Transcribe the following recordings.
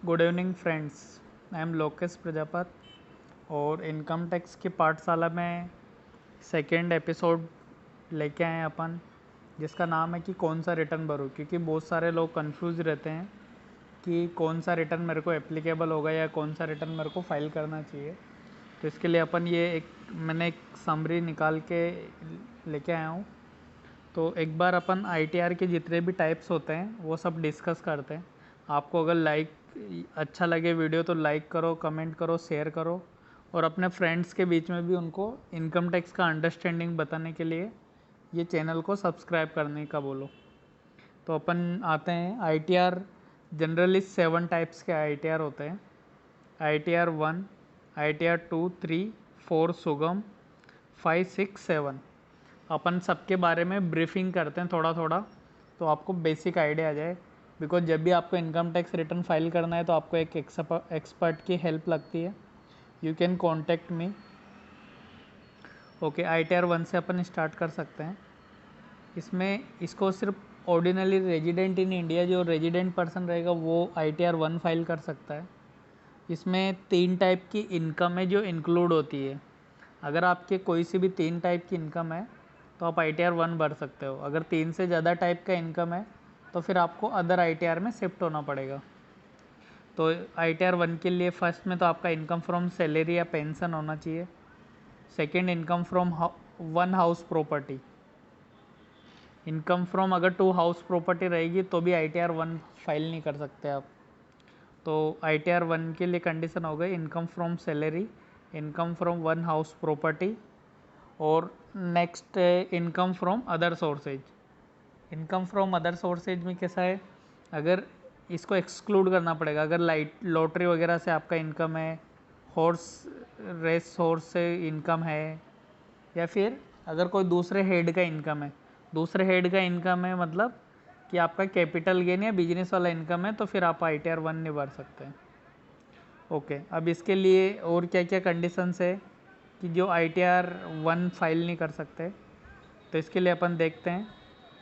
Good evening friends, I am Lokesh Prajapat और income tax की पाठशाला में सेकेंड एपिसोड लेके आए हैं अपन, जिसका नाम है कि कौन सा रिटर्न भरूँ। क्योंकि बहुत सारे लोग कंफ्यूज रहते हैं कि कौन सा रिटर्न मेरे को एप्लीकेबल होगा या कौन सा रिटर्न मेरे को फाइल करना चाहिए। तो इसके लिए अपन मैंने एक समरी निकाल के लेके आया हूँ। तो एक बार अपन ITR के जितने भी टाइप्स होते हैं वो सब डिस्कस करते हैं। आपको अगर अच्छा लगे वीडियो तो लाइक करो, कमेंट करो, शेयर करो और अपने फ्रेंड्स के बीच में भी उनको इनकम टैक्स का अंडरस्टैंडिंग बताने के लिए ये चैनल को सब्सक्राइब करने का बोलो। तो अपन आते हैं ITR। जनरली 7 टाइप्स के ITR होते हैं। ITR 1, ITR 2, 3, 4 सुगम, 5, 6, 7। अपन सबके बारे में ब्रीफिंग करते हैं थोड़ा थोड़ा, तो आपको बेसिक आइडिया आ जाए। बिकॉज जब भी आपको इनकम टैक्स रिटर्न फाइल करना है तो आपको एक एक्सपर्ट की हेल्प लगती है। You can contact me. Okay, ITR 1 से अपन स्टार्ट कर सकते हैं। इसको सिर्फ ऑर्डिनरी रेजिडेंट इन इंडिया, जो रेजिडेंट पर्सन रहेगा वो ITR 1 फाइल कर सकता है। इसमें 3 टाइप की इनकम है जो इंक्लूड होती है। अगर आपके कोई सी भी 3 टाइप की इनकम है तो आप ITR 1 भर सकते हो। अगर 3 से ज़्यादा टाइप का इनकम है तो फिर आपको अदर ITR में शिफ्ट होना पड़ेगा। तो ITR 1 के लिए फर्स्ट में तो आपका इनकम फ्रॉम सैलरी या पेंशन होना चाहिए। Second, income from 1 house property. Income from अगर 2 हाउस प्रॉपर्टी रहेगी तो भी ITR 1 फाइल नहीं कर सकते आप। तो ITR 1 के लिए कंडीशन हो गई income from salary, income from 1 house property और next income from other sources. Income from other sources में कैसा है, अगर इसको एक्सक्लूड करना पड़ेगा। अगर लॉटरी वगैरह से आपका इनकम है, हॉर्स रेस हॉर्स से इनकम है, या फिर अगर कोई दूसरे हेड का इनकम है। दूसरे हेड का इनकम है मतलब कि आपका कैपिटल गेन या बिजनेस वाला इनकम है, तो फिर आप ITR 1 नहीं भर सकते। ओके, अब इसके लिए और क्या क्या कंडीशंस है कि जो ITR 1 फाइल नहीं कर सकते। तो इसके लिए अपन देखते हैं,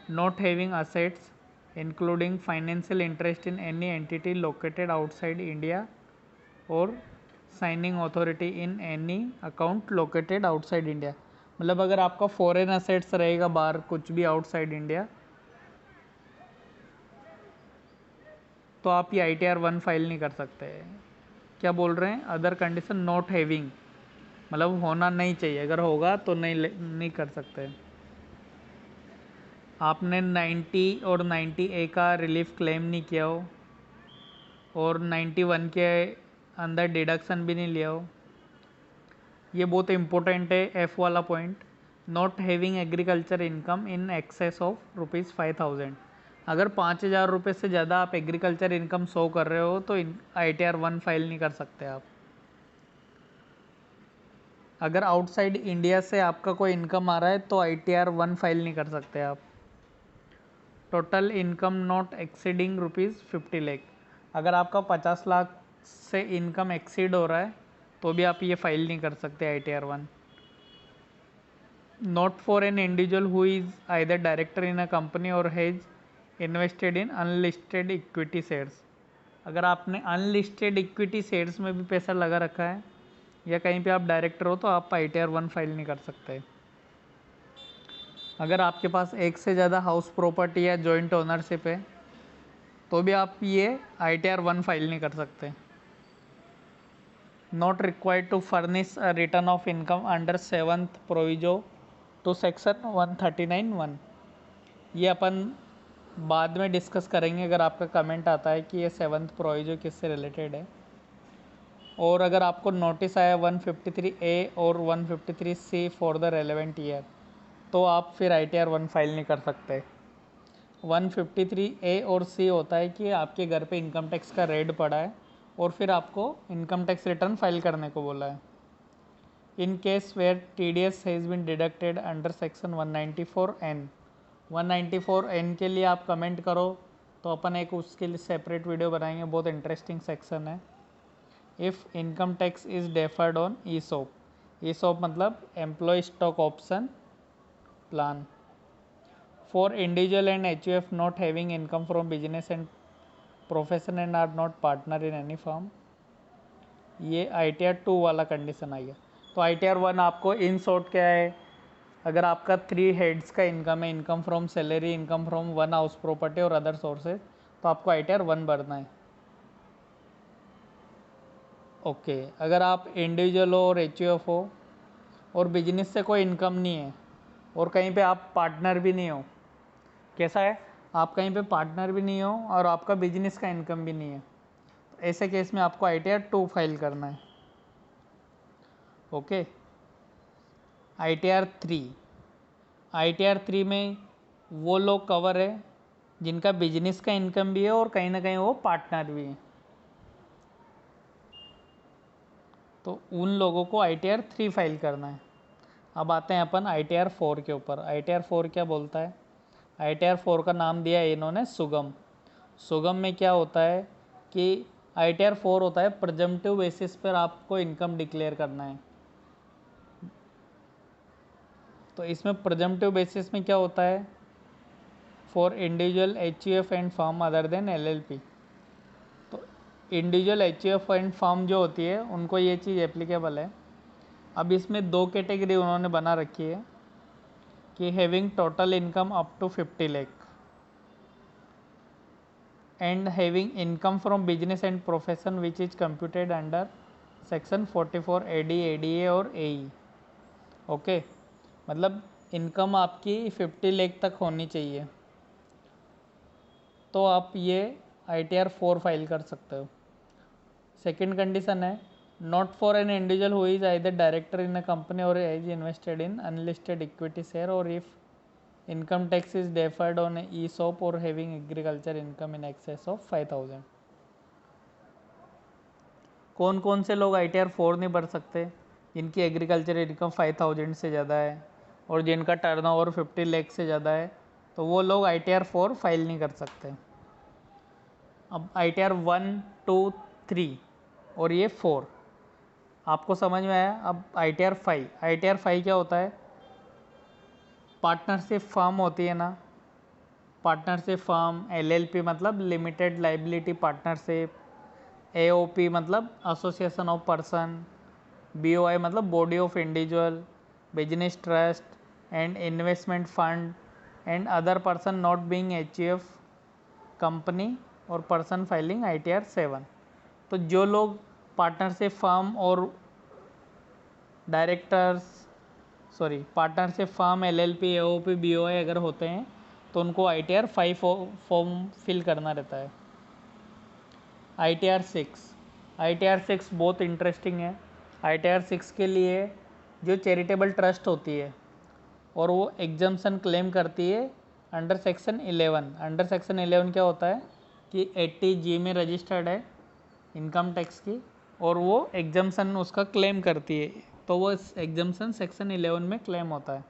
not having assets including financial interest in any entity located outside India और signing authority in any account located outside India. मतलब अगर आपका फॉरेन असेट्स रहेगा बाहर कुछ भी आउटसाइड इंडिया, तो आप ये ITR 1 फाइल नहीं कर सकते। क्या बोल रहे हैं, अदर कंडीशन नॉट हैविंग मतलब होना नहीं चाहिए, अगर होगा तो नहीं कर सकते। आपने 90 और 90A का रिलीफ क्लेम नहीं किया हो और 91 के अंदर डिडक्शन भी नहीं लिया हो। ये बहुत इंपॉर्टेंट है, F वाला point. Not having agriculture income in excess of ₹5000। अगर 5000 रुपये से ज़्यादा आप एग्रीकल्चर इनकम शो कर रहे हो तो ITR 1 फाइल नहीं कर सकते आप। अगर आउटसाइड इंडिया से आपका कोई इनकम आ रहा है तो ITR 1 फाइल नहीं कर सकते आप। Total income not exceeding ₹50 lakh. अगर आपका 50 लाख से इनकम एक्सीड हो रहा है तो भी आप ये फाइल नहीं कर सकते ITR 1। Not for an individual who is either director in a company और has invested in unlisted equity shares. अगर आपने अनलिस्टेड इक्विटी शेयर्स में भी पैसा लगा रखा है या कहीं पे आप डायरेक्टर हो तो आप ITR 1 फाइल नहीं कर सकते। अगर आपके पास एक से ज़्यादा हाउस प्रॉपर्टी या जॉइंट ओनरशिप है तो भी आप ये ITR 1 फाइल नहीं कर सकते। Not required to furnish a return of income under 7th proviso to section 139(1). ये अपन बाद में डिस्कस करेंगे अगर आपका कमेंट आता है कि ये 7th प्रोविजो किससे रिलेटेड है। और अगर आपको नोटिस आया 153A और 153C for the relevant year तो आप फिर ITR 1 फाइल नहीं कर सकते। 153A और C होता है कि आपके घर पे इनकम टैक्स का रेड पड़ा है और फिर आपको इनकम टैक्स रिटर्न फाइल करने को बोला है। In case where TDS has been deducted under section 194N। 194N के लिए आप कमेंट करो तो अपन एक उसके लिए सेपरेट वीडियो बनाएंगे, बहुत इंटरेस्टिंग सेक्शन है। If income tax is deferred on ESOP मतलब employ stock option plan. For individual and HUF not having income from business and profession and are not partner in any firm, ये ITR 2 वाला condition आ गया। तो ITR 1 आपको in short क्या है, अगर आपका 3 हेड्स का इनकम है, income from salary, income from one house property और अदर सोर्सेज, तो आपको ITR 1 भरना है। ओके, अगर आप इंडिविजुअल हो और HUF हो और बिजनेस से कोई इनकम नहीं है और कहीं पे आप पार्टनर भी नहीं हो, कैसा है, आप कहीं पे पार्टनर भी नहीं हो और आपका बिजनेस का इनकम भी नहीं है, तो ऐसे केस में आपको ITR 2 फाइल करना है। ओके, ITR 3 में वो लोग कवर है जिनका बिजनेस का इनकम भी है और कहीं ना कहीं वो पार्टनर भी है, तो उन लोगों को ITR 3 फाइल करना है। अब आते हैं अपन ITR 4 के ऊपर। ITR 4 क्या बोलता है, ITR 4 का नाम दिया है इन्होंने सुगम। सुगम में क्या होता है कि ITR 4 होता है प्रेजम्पटिव बेसिस पर आपको इनकम डिक्लेयर करना है। तो इसमें प्रेजम्पटिव बेसिस में क्या होता है, for individual HUF and firm other than LLP। तो इंडिविजुअल HUF एंड फर्म जो होती है उनको ये चीज़ एप्लीकेबल है। अब इसमें 2 कैटेगरी उन्होंने बना रखी है कि having total income up to 50 lakh and having income from business and profession which is computed under section 44 AD ADA और AE। ओके, मतलब इनकम आपकी 50 लाख तक होनी चाहिए, तो आप ये ITR 4 फाइल कर सकते हो। सेकंड कंडीशन है not for an individual who is either director in a company और has invested in unlisted equity share और if income tax is deferred on ESOP और having agriculture income in excess of 5000। कौन कौन से लोग ITR 4 नहीं भर सकते, जिनकी एग्रीकल्चर इनकम 5000 से ज़्यादा है और जिनका टर्नओवर 50 लाख से ज़्यादा है, तो वो लोग ITR 4 फाइल नहीं कर सकते। अब ITR 1, 2, 3 और ये 4 आपको समझ में आया। अब ITR 5 क्या होता है, पार्टनरशिप फर्म होती है ना, पार्टनरशिप फर्म, LLP मतलब लिमिटेड लाइबिलिटी पार्टनरशिप, AOP मतलब एसोसिएशन ऑफ पर्सन, BOI मतलब body of individual, business trust and investment fund and other person not being HUF company और पर्सन फाइलिंग ITR 7। तो जो लोग पार्टनरशिप फर्म और partnership firm, LLP, AOP, BOI अगर होते हैं तो उनको ITR 5 फॉर्म फिल करना रहता है। ITR 6 बहुत इंटरेस्टिंग है। ITR 6 के लिए जो चैरिटेबल ट्रस्ट होती है और वो एग्जम्पशन क्लेम करती है अंडर सेक्शन 11। अंडर सेक्शन 11 क्या होता है कि 80G में रजिस्टर्ड है इनकम टैक्स की और वो एग्जम्पशन उसका क्लेम करती है, तो वो एग्जम्पशन सेक्शन 11 में क्लेम होता है,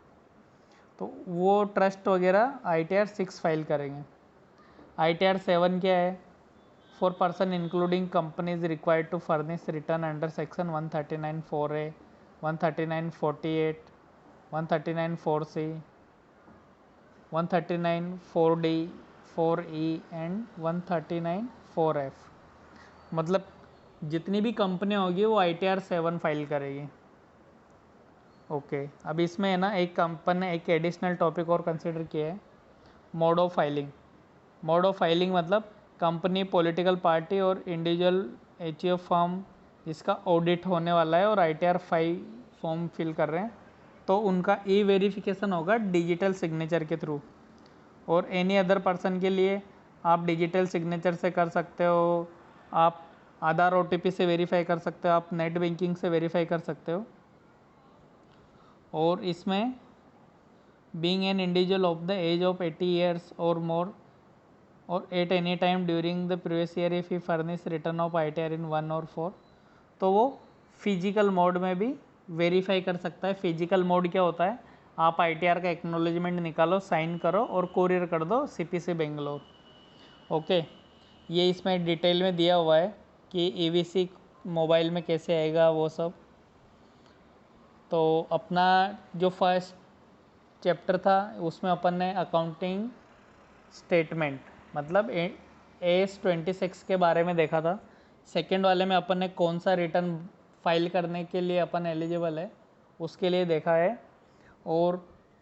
तो वो ट्रस्ट वगैरह ITR 6 फाइल करेंगे। ITR 7 क्या है, for person including companies required to furnish return under section 139(4)A, 139(48), 139(4)C, 139(4)D, 4E and 139(4)F। मतलब जितनी भी कंपनियाँ होगी वो ITR 7 फाइल करेगी। ओके, अब इसमें है ना एक कंपनी ने एक एडिशनल टॉपिक और कंसिडर किया है, mode of filing. Mode of filing मतलब कंपनी, पॉलिटिकल पार्टी और इंडिविजुअल HUF फर्म जिसका ऑडिट होने वाला है और ITR 5 फॉर्म फिल कर रहे हैं, तो उनका वेरिफिकेशन होगा डिजिटल सिग्नेचर के थ्रू। और एनी अदर पर्सन के लिए आप डिजिटल सिग्नेचर से कर सकते हो, आप आधार OTP से वेरीफाई कर सकते हो, आप नेट बैंकिंग से वेरीफाई कर सकते हो। और इसमें being an individual of the age of 80 years और मोर और at any time during the previous year if he furnish return of ITR in 1 और 4, तो वो फिजिकल मोड में भी वेरीफाई कर सकता है। फिजिकल मोड क्या होता है, आप ITR का एक्नॉलेजमेंट निकालो, साइन करो और कोरियर कर दो CPC बेंगलोर। ओके, ये इसमें डिटेल में दिया हुआ है कि EVC मोबाइल में कैसे आएगा वो सब। तो अपना जो फर्स्ट चैप्टर था उसमें अपन ने अकाउंटिंग स्टेटमेंट मतलब AS26 के बारे में देखा था। सेकंड वाले में अपन ने कौन सा रिटर्न फाइल करने के लिए अपन एलिजिबल है उसके लिए देखा है, और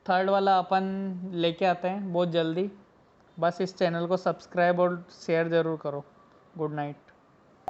थर्ड वाला अपन लेके आते हैं बहुत जल्दी। बस इस चैनल को सब्सक्राइब और शेयर ज़रूर करो। Good night.